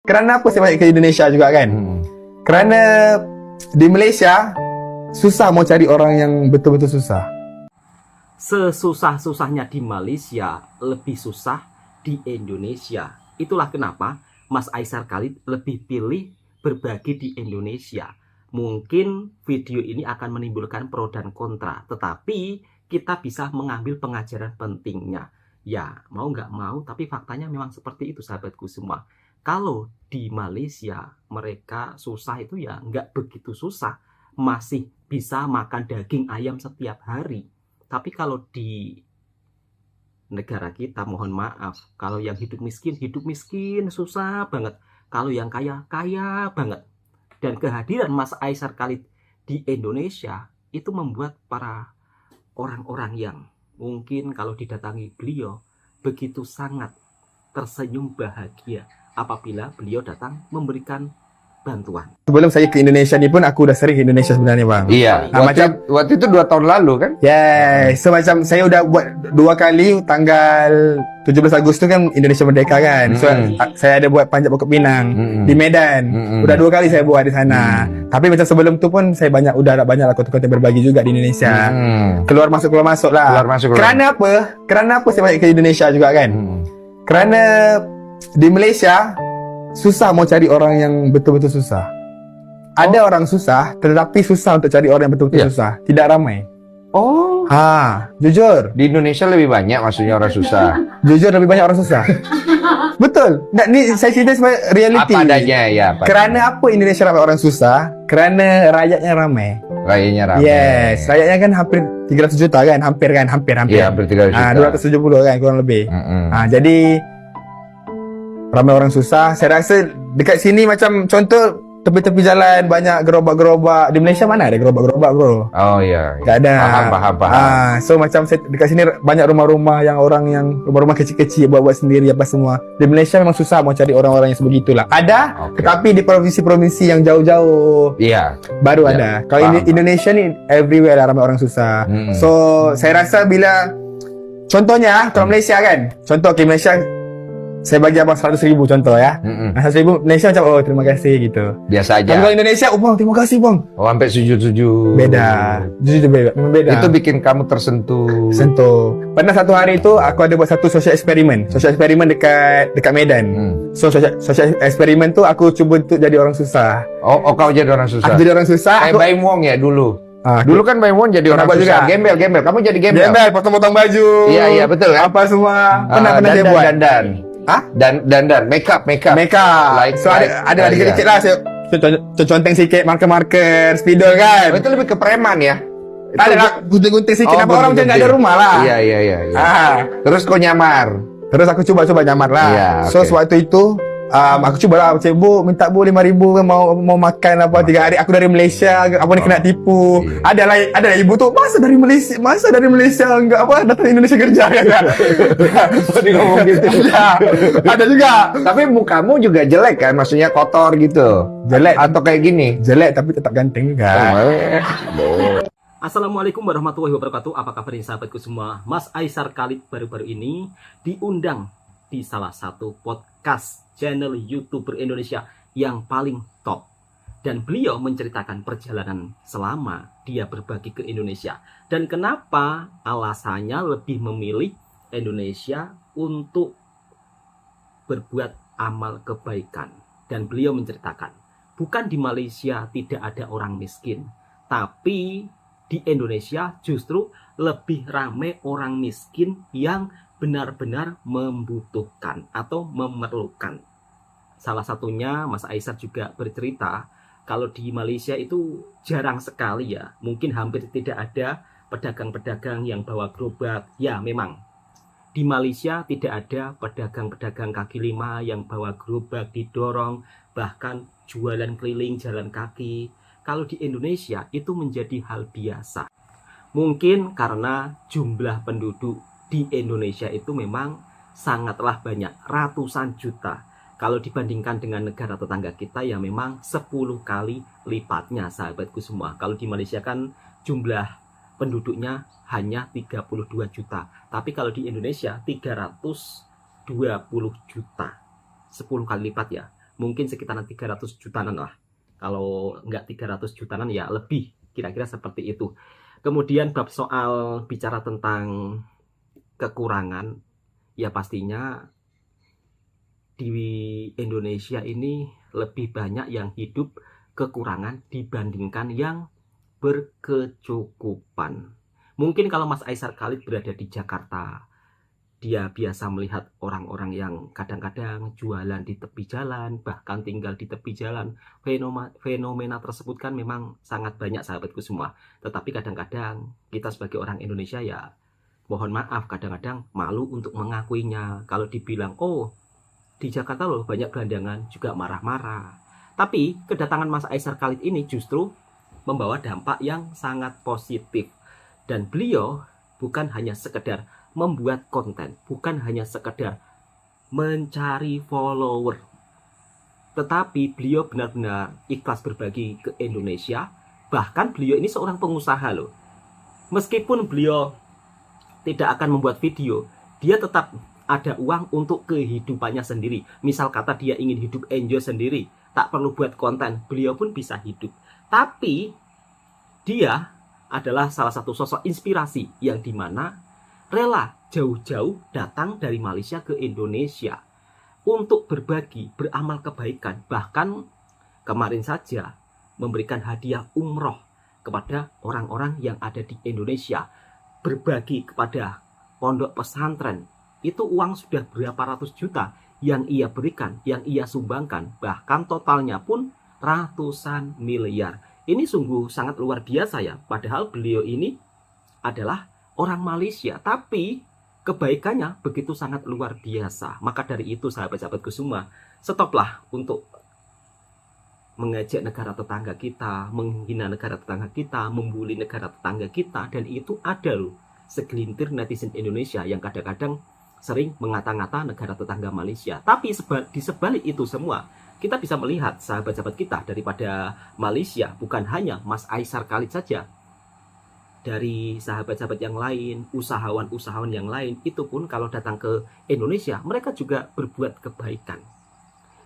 Kerana apa saya balik ke Indonesia juga kan? Kerana di Malaysia susah mau cari orang yang betul-betul susah. Sesusah-susahnya di Malaysia, lebih susah di Indonesia. Itulah kenapa Mas Aisar Khalid lebih pilih berbagi di Indonesia. Mungkin video ini akan menimbulkan pro dan kontra, tetapi kita bisa mengambil pengajaran pentingnya. Ya, mau nggak mau, tapi faktanya memang seperti itu sahabatku semua. Kalau di Malaysia mereka susah itu ya nggak begitu susah, masih bisa makan daging ayam setiap hari. Tapi kalau di negara kita, mohon maaf, kalau yang hidup miskin susah banget. Kalau yang kaya banget. Dan kehadiran Mas Aisar Khalid di Indonesia itu membuat para orang-orang yang mungkin kalau didatangi beliau begitu sangat tersenyum bahagia apabila beliau datang memberikan bantuan. Sebelum saya ke Indonesia ni pun aku udah sering ke Indonesia sebenarnya bang. Iya. Waktu itu 2 tahun lalu kan? Yes. So macam saya udah buat 2 kali tanggal 17 Agustus kan Indonesia Merdeka kan. So saya ada buat panjat pokok pinang di Medan. Udah 2 kali saya buat di sana. Tapi macam sebelum tu pun saya udah banyak lah konten-konten berbagi juga di Indonesia. Keluar masuk lah. Kerana apa saya balik ke Indonesia juga kan? Kerana di Malaysia susah mau cari orang yang betul-betul susah. Ada orang susah, tetapi susah untuk cari orang yang betul-betul susah. Tidak ramai. Oh. Jujur. Di Indonesia lebih banyak maksudnya orang susah. Jujur lebih banyak orang susah. Betul. Nah, ni saya cerita sebagai reality. Apa adanya ya. Kerana apa Indonesia ramai orang susah? Kerana rakyatnya ramai. Rakyatnya ramai. Yes. Rakyatnya kan hampir 300 juta kan? Hampir. Iya, hampir 300 juta. 270 kan kurang lebih. Jadi ramai orang susah. Saya rasa dekat sini macam contoh tepi-tepi jalan banyak gerobak-gerobak. Di Malaysia mana ada gerobak-gerobak bro? Oh iya. Tak ada. Paham. So macam saya, dekat sini banyak rumah-rumah yang orang yang rumah-rumah kecil-kecil buat sendiri apa semua. Di Malaysia memang susah mau cari orang-orang yang sebegitulah. Ada, tetapi di provinsi-provinsi yang jauh-jauh. Iya. Baru ada. Kalau Indonesia ni everywhere lah ramai orang susah. So saya rasa bila contohnya kalau Malaysia kan, contoh ke Malaysia saya bagi abang 100,000 contoh ya. 100,000 Malaysia macam terima kasih gitu. Biasa aja. Kalau Indonesia bang terima kasih bang. Oh sampai sujud-sujud. Beda. Jujur beda. Itu bikin kamu tersentuh. Pernah satu hari itu aku ada buat satu social eksperimen. Social eksperimen dekat Medan. So social eksperimen tu aku cuba untuk jadi orang susah. Oh kau jadi orang susah. Aku jadi orang susah. Kayak Baim Wong ya dulu. Dulu kan Baim Wong jadi orang susah. Gembel. Kamu jadi gembel. Potong-potong baju. Iya betul kan. Apa semua. Pernah saya buat. Dan make up. Like, so ada dikit-dikit lah saya conteng sikit marker spidol kan. Itu lebih ke preman ya. Ada lah gunting-gunting sikit apa orang macam enggak ada rumah lah. Iya. Terus kau nyamar. Terus aku coba nyamar lah. So waktu itu aku cuba lah bu minta bu 5,000 mau makan apa 3 hari aku dari Malaysia apa ni kena tipu. Ada ibu tu masa dari Malaysia enggak apa datang Indonesia kerja kan. Dia ngomong gitu. Ada juga. Tapi mukamu juga jelek kan, maksudnya kotor gitu. Jelek atau kayak gini. Jelek tapi tetap ganteng juga. Assalamualaikum warahmatullahi wabarakatuh. Apa kabar sahabatku semua? Mas Aisar Khalid baru-baru ini diundang di salah satu podcast channel YouTuber Indonesia yang paling top. Dan beliau menceritakan perjalanan selama dia berbagi ke Indonesia. Dan kenapa alasannya lebih memilih Indonesia untuk berbuat amal kebaikan. Dan beliau menceritakan, bukan di Malaysia tidak ada orang miskin, tapi di Indonesia justru lebih ramai orang miskin yang benar-benar membutuhkan atau memerlukan. Salah satunya Mas Aisar juga bercerita kalau di Malaysia itu jarang sekali ya, mungkin hampir tidak ada pedagang-pedagang yang bawa gerobak. Ya memang di Malaysia tidak ada pedagang-pedagang kaki lima yang bawa gerobak didorong, bahkan jualan keliling jalan kaki. Kalau di Indonesia itu menjadi hal biasa. Mungkin karena jumlah penduduk di Indonesia itu memang sangatlah banyak, ratusan juta. Kalau dibandingkan dengan negara tetangga kita ya memang 10 kali lipatnya sahabatku semua. Kalau di Malaysia kan jumlah penduduknya hanya 32 juta. Tapi kalau di Indonesia 320 juta. 10 kali lipat ya. mungkin sekitaran 300 jutaan lah. Kalau nggak 300 jutaan ya lebih, kira-kira seperti itu. Kemudian bab soal bicara tentang kekurangan, ya pastinya di Indonesia ini lebih banyak yang hidup kekurangan dibandingkan yang berkecukupan. Mungkin kalau Mas Aisar Khalid berada di Jakarta, dia biasa melihat orang-orang yang kadang-kadang jualan di tepi jalan, bahkan tinggal di tepi jalan. Fenomena tersebut kan memang sangat banyak sahabatku semua. Tetapi kadang-kadang kita sebagai orang Indonesia ya mohon maaf kadang-kadang malu untuk mengakuinya. Kalau dibilang, oh di Jakarta loh banyak gelandangan, juga marah-marah. Tapi kedatangan Mas Aisar Khalid ini justru membawa dampak yang sangat positif. Dan beliau bukan hanya sekedar membuat konten, bukan hanya sekedar mencari follower, tetapi beliau benar-benar ikhlas berbagi ke Indonesia. Bahkan beliau ini seorang pengusaha loh. Meskipun beliau tidak akan membuat video, dia tetap ada uang untuk kehidupannya sendiri. Misal kata dia ingin hidup enjoy sendiri, tak perlu buat konten, beliau pun bisa hidup. Tapi dia adalah salah satu sosok inspirasi yang dimana rela jauh-jauh datang dari Malaysia ke Indonesia untuk berbagi, beramal kebaikan. Bahkan kemarin saja memberikan hadiah umroh kepada orang-orang yang ada di Indonesia, berbagi kepada pondok pesantren. Itu uang sudah berapa ratus juta yang ia berikan, yang ia sumbangkan. Bahkan totalnya pun ratusan miliar. Ini sungguh sangat luar biasa ya. Padahal beliau ini adalah orang Malaysia, tapi kebaikannya begitu sangat luar biasa. Maka dari itu sahabat-sahabatku semua, stoplah untuk mengejek negara tetangga kita, menghina negara tetangga kita, membuli negara tetangga kita. Dan itu ada loh segelintir netizen Indonesia yang kadang-kadang sering mengata-ngata negara tetangga Malaysia. Tapi di sebalik itu semua, kita bisa melihat sahabat-sahabat kita daripada Malaysia, bukan hanya Mas Aisar Khalid saja. Dari sahabat-sahabat yang lain, usahawan-usahawan yang lain, itu pun kalau datang ke Indonesia, mereka juga berbuat kebaikan.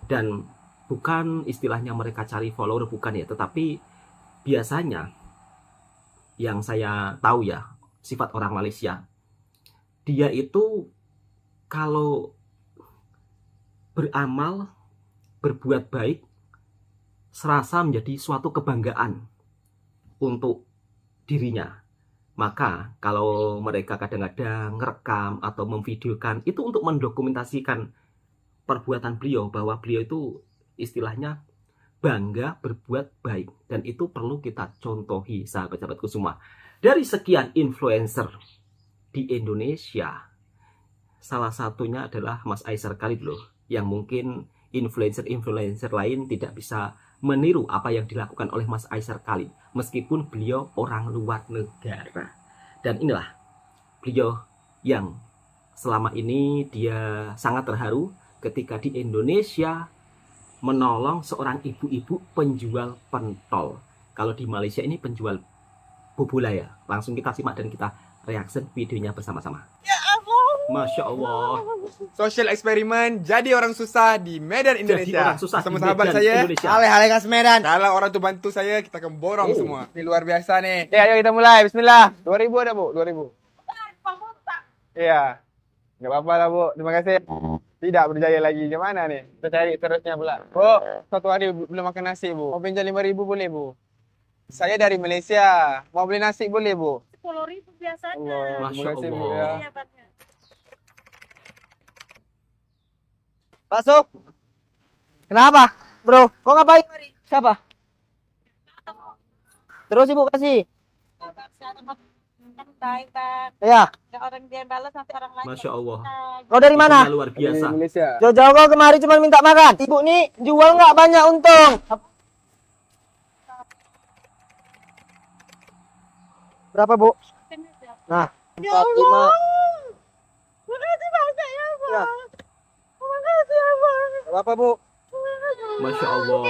Dan bukan istilahnya mereka cari follower, bukan ya, tetapi biasanya yang saya tahu ya, sifat orang Malaysia, dia itu kalau beramal, berbuat baik, serasa menjadi suatu kebanggaan untuk dirinya. Maka kalau mereka kadang-kadang ngerekam atau memvideokan, itu untuk mendokumentasikan perbuatan beliau, bahwa beliau itu istilahnya bangga berbuat baik. Dan itu perlu kita contohi sahabat-sahabatku semua. Dari sekian influencer di Indonesia, salah satunya adalah Mas Aisar Khalid loh, yang mungkin influencer-influencer lain tidak bisa meniru apa yang dilakukan oleh Mas Aisar Khalid, meskipun beliau orang luar negara. Dan inilah beliau yang selama ini dia sangat terharu ketika di Indonesia menolong seorang ibu-ibu penjual pentol. Kalau di Malaysia ini penjual bubula ya. Langsung kita simak dan kita reaction videonya bersama-sama. Masya Allah. Social eksperimen jadi orang susah di Medan, Indonesia. Jadi orang susah sama di sahabat Medan, saya. Indonesia. Ale khas Medan. Kalau orang tuh bantu saya, kita akan borong Oh. semua. Ini luar biasa nih. Ya, ayo kita mulai. Bismillah. 2000 ada, Bu? 2000. Iya. Enggak apa-apa lah, Bu. Terima kasih. Tidak berjaya lagi. Gimana nih? Kita cari terusnya pula. Bu, satu hari belum makan nasi, Bu. Mau pinjam 5.000 boleh, Bu? Saya dari Malaysia. Mau beli nasi boleh, Bu? 10.000 biasanya. Allah, Masya terima kasih, Bu, Allah. ya. Iya, Bannya. Masuk. Kenapa, bro? Kok ngapain? Siapa? Terus ibu kasih. Baik, Bang. Ya. Nggak orang dia yang balas, nanti orang lain. Masya Allah. Kau dari mana? Itunya luar biasa. Dari Malaysia. Jauh-jauh kau kemari cuma minta makan. Ibu nih jual nggak banyak untung. Berapa, Bu? Nah, Ya 45. Allah. Makasih banyak ya, Bang. Ya. Makasih ya, Bang. Berapa, Bu? Masya Allah.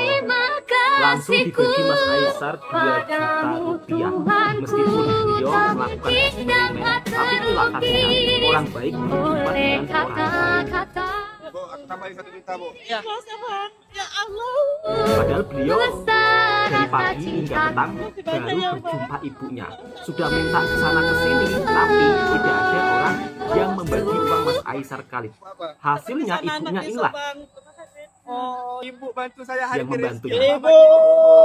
Langsung dibagi Mas Aisar 2 juta rupiah. Meskipun beliau melakukan eksperimen, tapi itulah hasilnya. Orang baik berjumpa dengan orang baik. tambahin satu juta, Bu. Masa bang? Ya Allah. Padahal beliau dari pagi hingga petang baru berjumpa ibunya. Sudah minta ke sana ke sini, tapi tidak ada orang yang membagi uang Mas Aisar Khalid. Hasilnya ibunya inilah Oh, Ibu bantu saya hari yang membantu. Ibu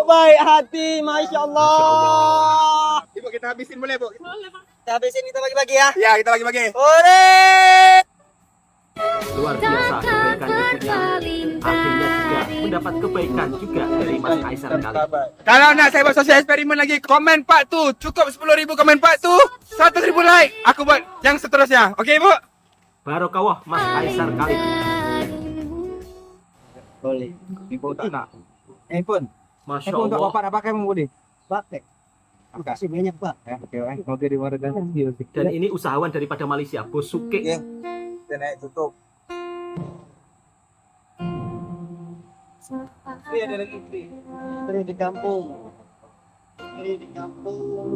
baik hati, Masya Allah. Masya Allah. Ibu kita habisin boleh, Bu? Boleh bang. Kita habisin, kita bagi-bagi ya. Ya, kita bagi-bagi. Ore. Luar biasa kebaikan ibunya. Akhirnya juga mendapat kebaikan juga dari Mas Aisar Khalid. Kalau nak saya buat sosial eksperimen lagi, komen Pak tu. Cukup 10.000 komen Pak tu. 100.000 like. Aku buat yang seterusnya. Okey, Bu? Barokawah Mas Aisar Khalid. Boleh. Ibu tak nak. Handphone. Masya Handphone untuk Allah. bapak nak pakai pun boleh. Pakai. Terima kasih banyak, Pak. Okey, semoga dimudahkan rezeki. Dan ini usahawan daripada Malaysia, Bosuke. Kita naik tutup. Ini ada lagi isteri. Istri di kampung. Istri di kampung.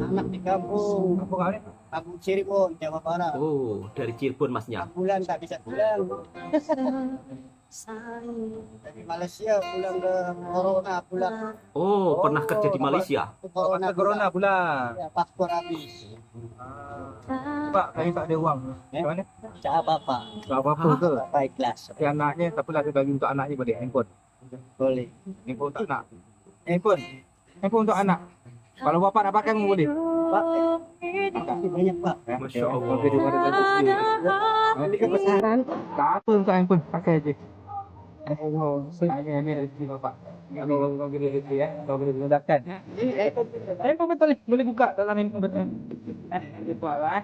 Anak di kampung. Apa kali? Kampung Cirebon, Jawa Barat. Oh, dari Cirebon masnya. 4 bulan tak bisa pulang. Dari Malaysia pulang ke Corona, pulang Oh, pernah kerja di Malaysia. ke Corona. Corona pula. Ya, paspor habis. Pak, saya tak ada wang. Eh? Macam mana? Tak apa-apa. Tak apa-apa ke? Apa ikhlas. Tapi anaknya, tak apalah saya bagi untuk anaknya boleh. Handphone. Boleh. Handphone tak nak. Handphone. Handphone untuk anak. Kalau bapak nak pakai pun boleh. Pakai. Terima kasih banyak, Pak. Masya Allah. Semoga dimudahkan rezeki. Ini kebesaran. Tak apa untuk handphone. Pakai aje. Oh, saya ambil rezeki bapak. Kau kira rezeki ya. Kau kira dimudahkan. Handphone betul ni. Boleh buka dalam handphone betul. Buat lah.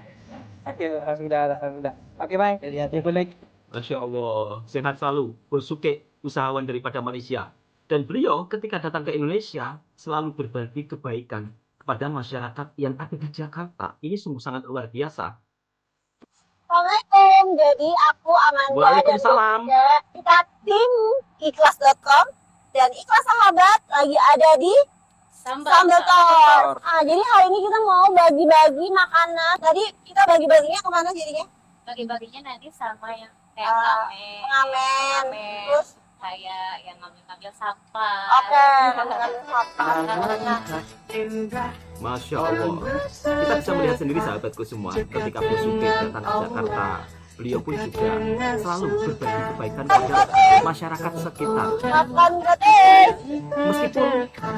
Okey, alhamdulillah. Okey, bye. Lihat. Handphone lagi. Masya Allah, sehat selalu. Bosuke, usahawan daripada Malaysia. Dan beliau ketika datang ke Indonesia selalu berbagi kebaikan kepada masyarakat yang ada di Jakarta. Ini sungguh sangat luar biasa. Assalamualaikum. Jadi aku Amanda dan Waalaikumsalam. Bunda, kita tim ikhlas.com dan ikhlas sahabat lagi ada di Sambal Tor. Jadi hari ini kita mau bagi-bagi makanan. Tadi kita bagi-baginya kemana jadinya? Bagi-baginya nanti sama yang kayak Pengamen. Terus kayak yang ngambil sampah. oke, ngambil sampah. Masya Allah. Kita bisa melihat sendiri sahabatku semua. Ketika Bosuke datang ke Jakarta, beliau pun juga selalu berbagi kebaikan kepada masyarakat sekitar. Makan gratis. Meskipun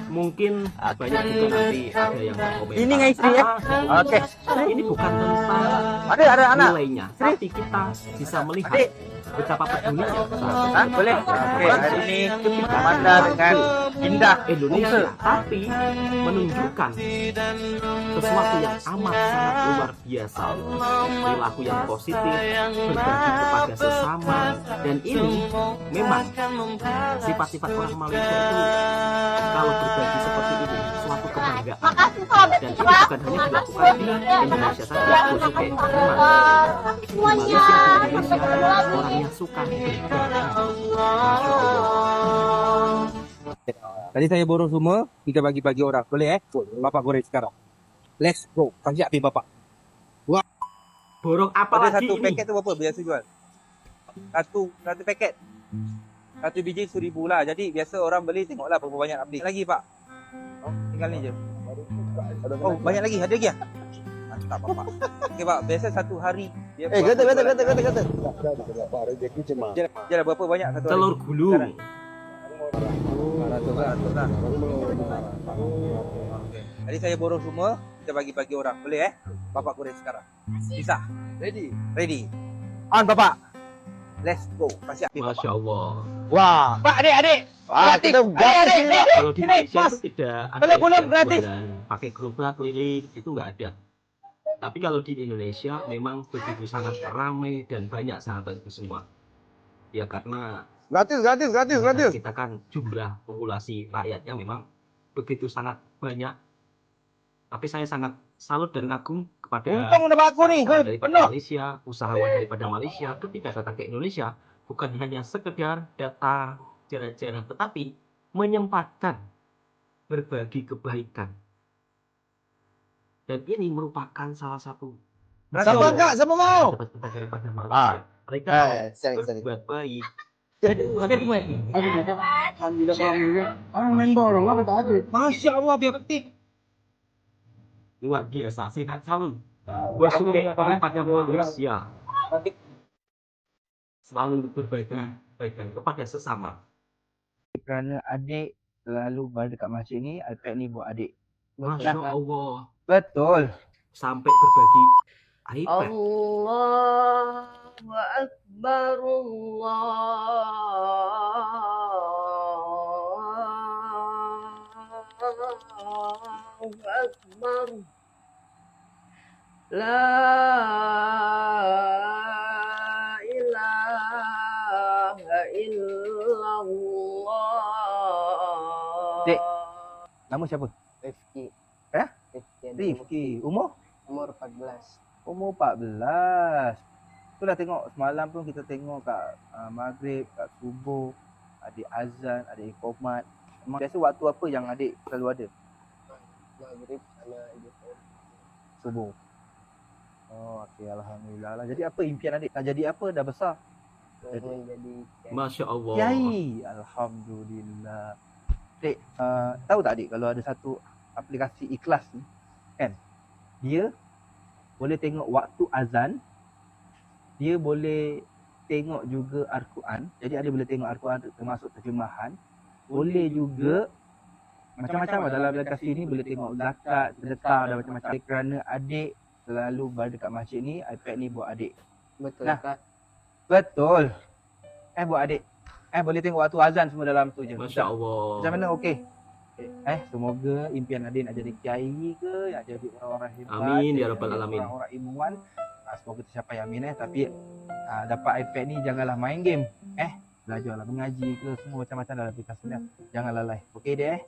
mungkin banyak juga nanti ada yang berkomentar. Ini nggak istri ya? "Ah, Oke. ini bukan tentang Ada anak. nilainya, tapi kita bisa melihat betapa pedulinya sahabat Boleh. Oke, hari ini Amanda dengan Indah. Indonesia, tapi menunjukkan sesuatu yang amat sangat luar biasa, perilaku yang positif, berbagi kepada sesama, dan ini memang sifat-sifat orang Malaysia itu kalau berbagi seperti ini suatu kebanggaan. Makasih sahabat Dan ini ikhlas. bukan hanya dilakukan di Indonesia saja, Bosuke. Memang di Semuanya. Malaysia dan Sampai ketemu Indonesia lagi. orang yang suka berbagi. Masya Allah. Tadi saya borong semua, kita bagi-bagi orang. Boleh Bapak goreng sekarang. Let's go. Kasih api bapak. Borong apa Ada lagi satu ini? paket tu berapa biasa jual? Satu paket. Satu biji 1,000 lah. Jadi biasa orang beli tengoklah berapa banyak nak beli. Lagi Pak. Oh, tinggal ni je. Oh, banyak lagi. Ada lagi ah? Mantap Bapak. Okey Pak, biasa satu hari. Kata. Jalan berapa banyak satu hari? Telur gulung. 400 lah. Okey. Tadi saya borong semua, kita bagi-bagi orang. Boleh Bapak goreng sekarang. Bisa? Ready? Ready. On Bapak. Let's go. Kasih api Bapak. Masya Allah. Wah. Pak, adik. Wah, kita gratis ini. Kalau di Malaysia itu tidak ada Kalau belum yang gratis. jualan pakai kerupuk keliling itu nggak ada. Tapi kalau di Indonesia memang begitu sangat ramai dan banyak sahabatku semua. Ya karena Gratis. kita kan jumlah populasi rakyatnya memang begitu sangat banyak. Tapi saya sangat salut dan kagum kepada Untung udah baku nih. daripada Malaysia, usahawan daripada Malaysia ketika datang ke Indonesia bukan hanya sekedar datang jalan-jalan, tetapi menyempatkan berbagi kebaikan. Dan ini merupakan salah satu Siapa enggak? Siapa mau? sahabat kita daripada Malaysia. mereka Sorry. berbuat baik. Orang main borong apa tadi? Masya Allah biar ketik. Luar biasa sih kan selalu pada manusia selalu berbagi kepada sesama. Kerana adik selalu berada dekat masjid ni, iPad ni buat adik. Masya Allah, Betul. sampai berbagi iPad. Allahu Akbar, Allahu Akbar. La ilaha illallah. Dek, nama siapa? Rifki. Rifki. Umur? Umur 14. Umur 14. Itulah tengok semalam pun kita tengok kat maghrib, kat subuh, adik azan, adik iqamat. Memang biasa waktu apa yang adik selalu ada? Maghrib sama ibu. Subuh. Oh, okey, alhamdulillah lah. Jadi apa impian adik? Nak jadi apa dah besar? Jadi Masya Allah. Kiai. Alhamdulillah. Dek, tahu tak adik kalau ada satu aplikasi ikhlas ni, kan? Dia boleh tengok waktu azan, dia boleh tengok juga Al-Quran. Jadi ada boleh tengok Al-Quran termasuk terjemahan. Boleh juga macam-macam lah dalam aplikasi ni, boleh tengok zakat, sedekah dan macam-macam. Kerana adik selalu berada dekat masjid ni, iPad ni buat adik. betul Nah. Kak. Betul. Buat adik. Boleh tengok waktu azan semua dalam tu je. Masya Allah. Macam mana? Okey. Semoga impian adik nak jadi kiai ke, nak jadi orang-orang hebat. Amin, ya jadi Rabbal Alamin. Orang-orang ilmuwan. Semoga tercapai, amin. Tapi dapat iPad ni janganlah main game. Belajarlah mengaji ke, semua macam-macam dalam aplikasi ni. Jangan lalai. Okey deh.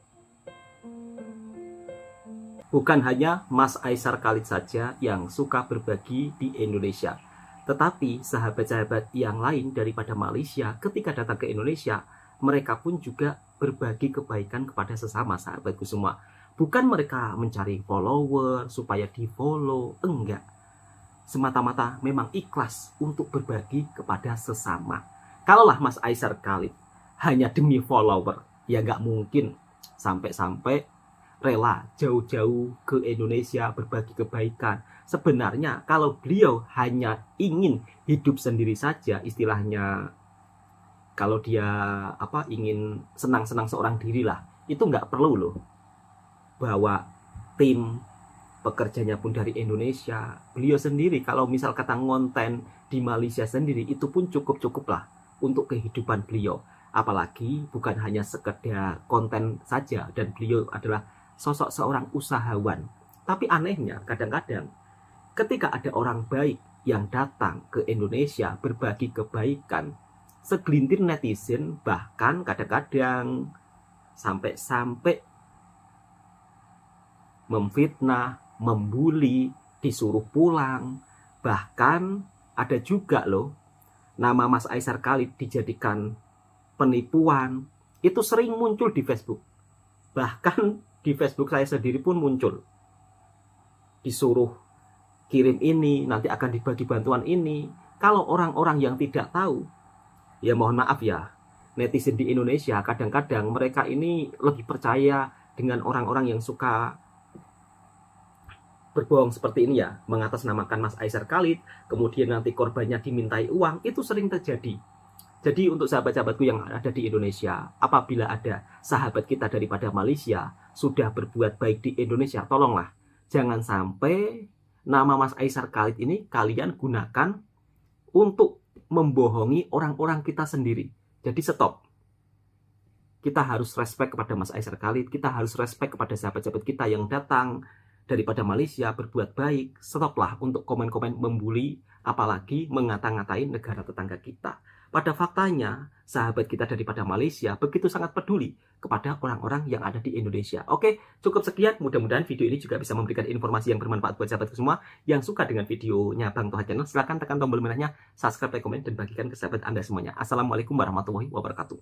Bukan hanya Mas Aisar Khalid saja yang suka berbagi di Indonesia, tetapi sahabat-sahabat yang lain daripada Malaysia ketika datang ke Indonesia, mereka pun juga berbagi kebaikan kepada sesama sahabatku semua. Bukan mereka mencari follower supaya di-follow, enggak. Semata-mata memang ikhlas untuk berbagi kepada sesama. Kalaulah Mas Aisar Khalid hanya demi follower, ya nggak mungkin sampai-sampai rela jauh-jauh ke Indonesia berbagi kebaikan. Sebenarnya kalau beliau hanya ingin hidup sendiri saja, istilahnya kalau dia ingin senang-senang seorang diri lah, itu nggak perlu loh bawa tim pekerjanya pun dari Indonesia. Beliau sendiri kalau misal kata ngonten di Malaysia sendiri, itu pun cukup-cukup lah untuk kehidupan beliau. Apalagi bukan hanya sekedar konten saja, dan beliau adalah sosok seorang usahawan. Tapi anehnya kadang-kadang ketika ada orang baik yang datang ke Indonesia berbagi kebaikan, segelintir netizen bahkan kadang-kadang sampai memfitnah, membuli, disuruh pulang. Bahkan ada juga loh nama Mas Aisar Khalid dijadikan penipuan. Itu sering muncul di Facebook. Bahkan di Facebook saya sendiri pun muncul. Disuruh kirim ini, nanti akan dibagi bantuan ini. Kalau orang-orang yang tidak tahu, ya mohon maaf ya, netizen di Indonesia kadang-kadang mereka ini lebih percaya dengan orang-orang yang suka berbohong seperti ini ya, mengatasnamakan Mas Aisar Khalid, kemudian nanti korbannya dimintai uang. Itu sering terjadi. Jadi untuk sahabat-sahabatku yang ada di Indonesia, apabila ada sahabat kita daripada Malaysia sudah berbuat baik di Indonesia, tolonglah jangan sampai nama Mas Aisar Khalid ini kalian gunakan untuk membohongi orang-orang kita sendiri. Jadi stop. Kita harus respect kepada Mas Aisar Khalid, kita harus respect kepada sahabat-sahabat kita yang datang daripada Malaysia berbuat baik. Stoplah untuk komen-komen membuli, apalagi mengata-ngatain negara tetangga kita. Pada faktanya, sahabat kita daripada Malaysia begitu sangat peduli kepada orang-orang yang ada di Indonesia. Oke, cukup sekian. Mudah-mudahan video ini juga bisa memberikan informasi yang bermanfaat buat sahabatku semua. Yang suka dengan videonya Bang Toha Channel, silahkan tekan tombol merahnya, subscribe, like, komen, dan bagikan ke sahabat Anda semuanya. Assalamualaikum warahmatullahi wabarakatuh.